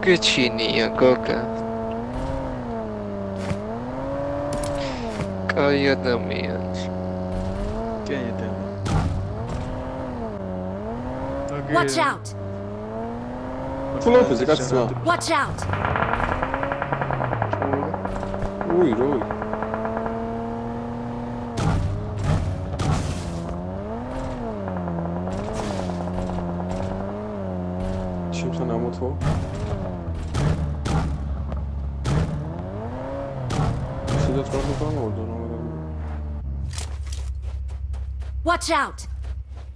გეჩინია გოგა. კაი ადამიანი. კაი ადამიანი. Watch out! Tulopeze kacima. Watch out! Ui, roi. Chipsa na moto. Sida trochu tam ordo, no. Watch out!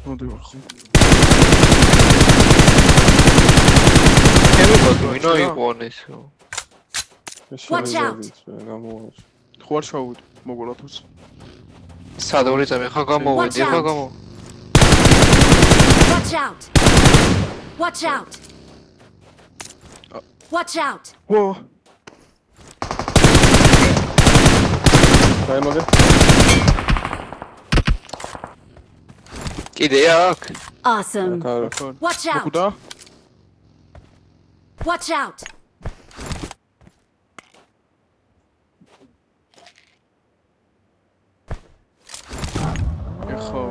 მოდი ვახო. ვინო იყონეს? Watch out! გამოვაჩ. ხوار შავით მოგოლათოს. სად ორი წამი ხა გამოვედი, ხა გამო. Watch out! Watch out! Watch out! ვა, დაიმაგე. კიდე აქ? Awesome! კარო. Watch out! მოკუდა? Watch out! ეხა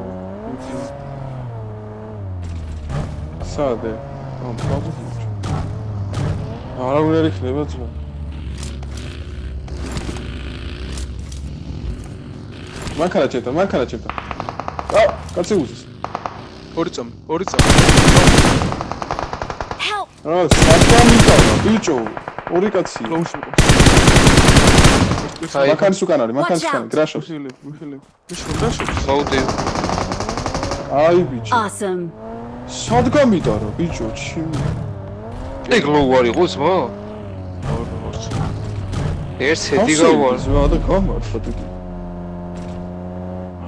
საადე? ამ ფავორიტ. არა უნდა იქნება ძმა. მანქანა ჩემთან. აუ, კაცი უზის. ორი წამი. Help! რა, საკამიტავა, ბიჭო. ორი კაცია. ლოუში. მანქანის უკან არის, გრაშობს. ვიხილებ. გრაშობს. მოვდი. აი ბიჭო. Awesome! სად გამიტარა, ბიჭო, ჩიმი. ეგ ლოუარი ყუსმო? ერთ-ერთი გავარ. ზმა და გამართა თქო.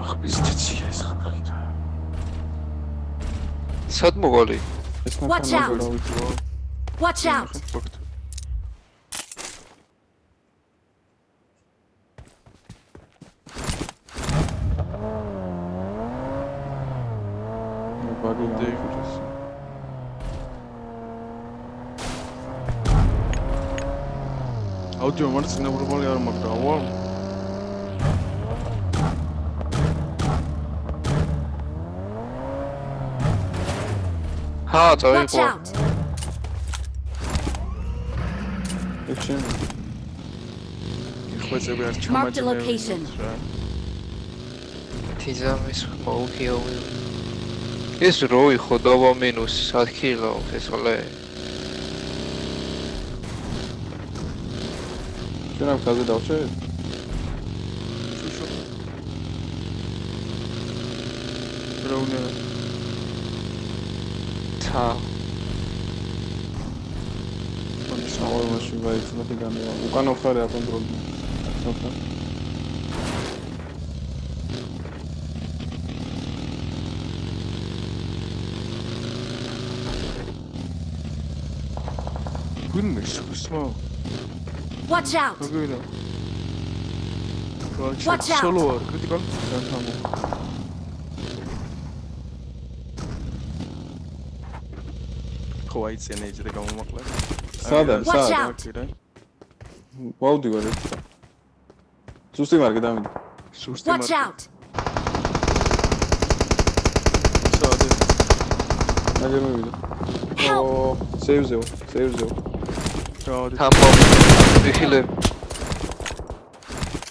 ახ ბიზნესია ეს ხარ. სად მოგოლი? ეს Watch out! Watch out! ბაგი დაიხუჭეს. აუდიო მარც ნებურბალი არ მაქვს რა, ვა. ჰა, Watch წავიყო. out! ეჩენ. იხვეწები არ Mark the ჩამაჭრე. location. თიზამის მოუქიო. ეს როი ხოდობა მინუს 10 კილო ეს ყლე. ჩვენ ამ ხაზე დავშევ? რაუნე. ცა. სამომაში ვაიცნობ განევა. უკან ხარ აკონტროლი. ოკა. გუნმიშსმა. Watch out! აგერა. Watch out. სოლო არ კრიტიკალ განთამო. ხო აიცენა ეჭდა გამომაკლა. სადა, Watch სადა. out! ვაუდივარ ერთ. სუსტი მარკე დამიდე. სუსტი Watch out! სადა. აგერ მივიდა. ო, სეივზეო. რაოდი. თამბო. ვიხილებ.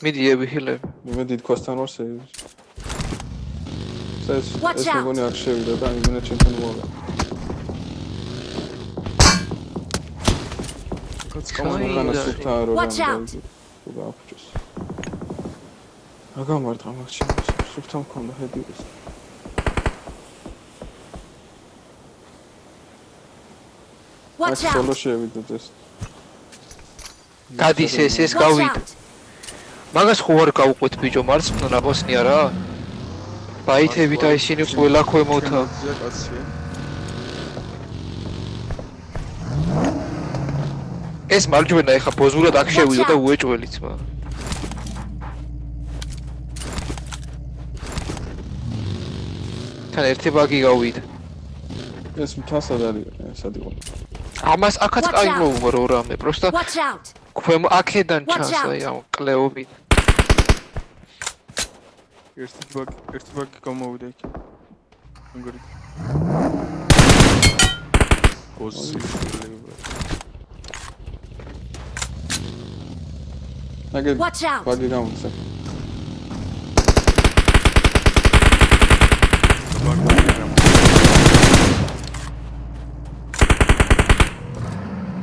მიდიე ვიხილებ. მე დიდქოსთან ვარ სეივზ. ეს Watch out. მეგონი არ შევიდა და იმენა ჩემთან მოვა. კაც გამოგანა სუფთა რო Watch out. გააფუჭეს. რა გამარტყა მაგჩი? სუფთა მქონდა ჰედიოს. Watch out! სოლო შევიდა ეს. გადის ეს Watch გავიდ. out! მაგას ხო არ გავუყვეთ ბიჭო, მარცხნა ნაბოსნია რა. ბაითებით აი ისინი ყველა ქვემოთა. კაცია. ეს მარჯვენა ეხა ბოზურად აქ შევიდო და უეჭველიც მა. თან ერთი ბაგი გავიდა. ეს მთასად არის, სად იყო? ამას აქაც Watch კაი out. მოუვარო რამე, პროსტა Watch out! ქვემო აქედან Watch ჩანს out. აი ამ კლეობით. ერთი ბაგი გამოვიდა იქ. მაგარი. აგერ Watch out! ბაგი გამოცა.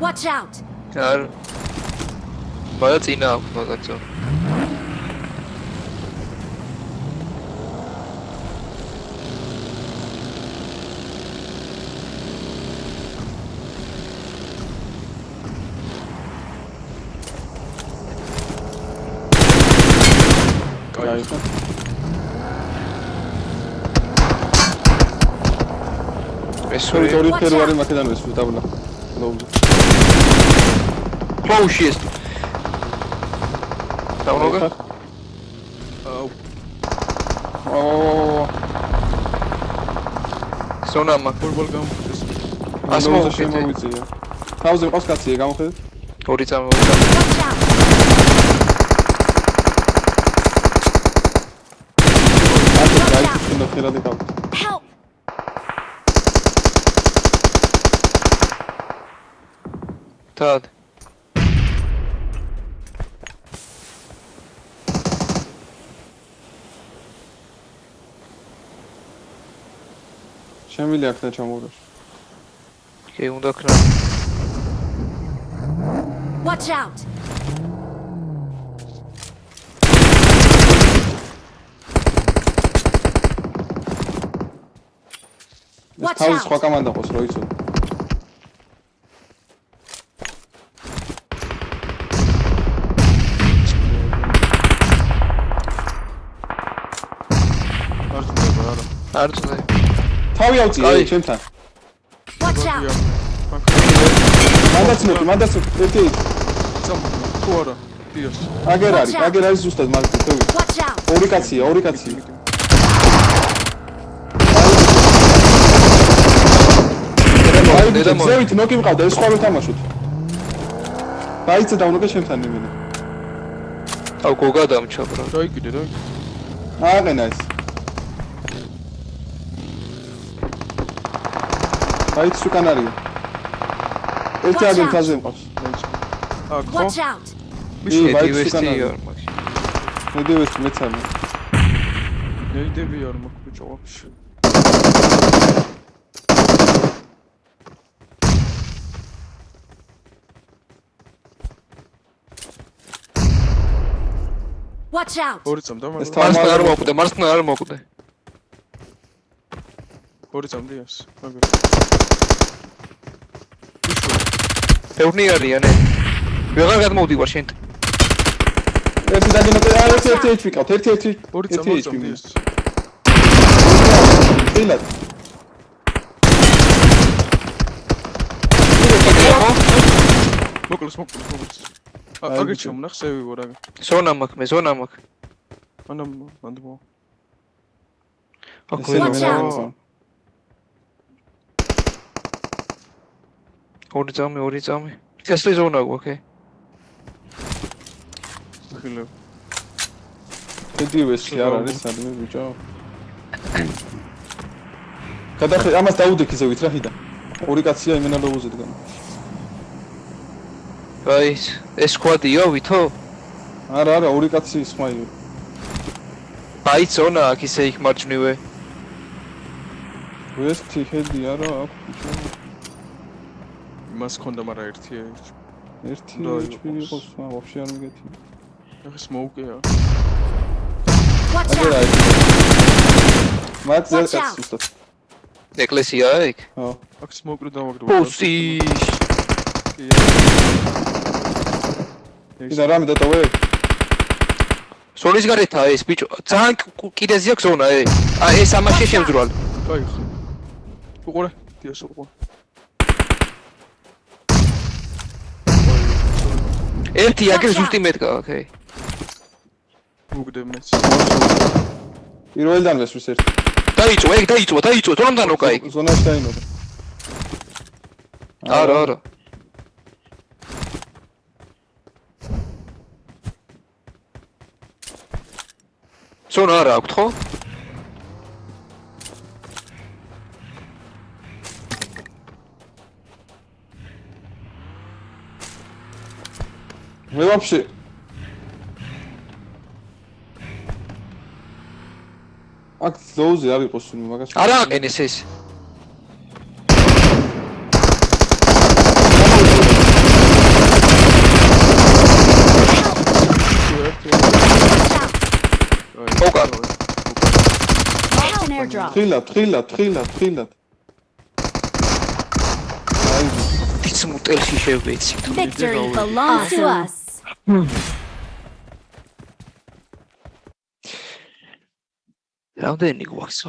Watch out! არ მაგა წინა აქვს მაგაცო. კაი. ეს ორი Watch ფერვარი out. მაქედან ვესვი დაბლა. ნოუზი. ფლოუში ეს. დაუნოგა? აუ, ო ზონა მაქვს. ფორბალ გამოვიდეს. ას ნოუზი მოვუკეთე. შემოვიწია. თავზე ყავს კაცია გამოხედეთ. ორი წამოვიდა. Watch out! აი კიდე ხერადი გავ. Help! თად. შემილი აქ და ჩამოვრაშ. კი უნდა ქნა. Watch out! ეს Watch თავის out. სხვა კომანდა ყოს რო იცო. არ ძნება არა. არ წვე. თავი ავწია კაი. ჩემთან. Watch out! მანდაც ერთი თუ არა. დიას. აგერ არის ზუსტად მაგ თევი. Watch out! ორი კაცია. დედა მო. ზევით ნოკი მყავდა ეს სხვა ვეთამაშოთ. დაიცა დაუნოგა ჩემთან იმენა. აუ გოგა დამჩა ბრა. დაიგიდე რა. ააყენა ეს. დაიცა უკან არის. ერთი Watch აგენ out. თაზე მყავს. აქ ხო? Watch out! ი, ედი ვაიც უკან ვესტი არის. არ მაქვს. მოდივეს მეცამე. ნეიდები არ მაქვს ბიჭო ვაფშე. Watch out! ორი წამ და ეს მაგ მარცხნა არ მოკვდე. ორი წამ დიას. მაგარი. ბევრი არიანე. ვეღარ გადმოვდივარ შენთან. ერთი დაგინოტე ერთი HP ყავთ. ერთი. ორი წამ დიას. დილად. მოკლეს. აგერ ჩამნახ სევივარ აგერ. ზონა მაქვს. ანდმო. აქ Watch out. ორი წამი. ეს ზონა გვაქვს. ხილე. დედივესი არ არის სადმე ბიჭო. გადახე ამას დაუდექი ზევით რა ხიდა. ორი კაცია იმენა ლოუზე დგან. აი ეს სკვადია ვითო? არა, ორი კაცი სმაილი. აი ზონა აქ ისე იქ მარჯვნივე. ვესტი ჰედი არა აქვს ბიჭო. მას ხონდა მაგრამ ერთი ერთი და HP იყოს, ვაფშე არ მიგეთი. ახლა სმოუკია. Watch აგერ out! არის. მათ ზე Watch out. კაცი უბრალოდ. ეკლესია იქ. ხო. აქ სმოუკრი დავაგდო. პუსი. იდა რამე დატოვე? სოლის გარეთაა ეს ბიჭო. ძალიან კიდეზე აქვს ზონა აი ეს ამაში შემძრვალ. კაი ხო. უყურე, დიას უყურე. ერთი აგერ ზუსტი მედგა, ოკეი. უგდე მეც. პირველიდან ვესვის ერთი. დაიწვა, ზონამდანო კაი. ზონაში დაინოდა. არა არა ზონა არა აქვთ ხო? მე вообще აქ ზოუზე არ იყოს სულ მაგას არა აყენეს ეს მოკარ Marked an airdrop. თხილად აი ის მუტელში შევეცი Victory belongs to us. რამდენი გვაქვს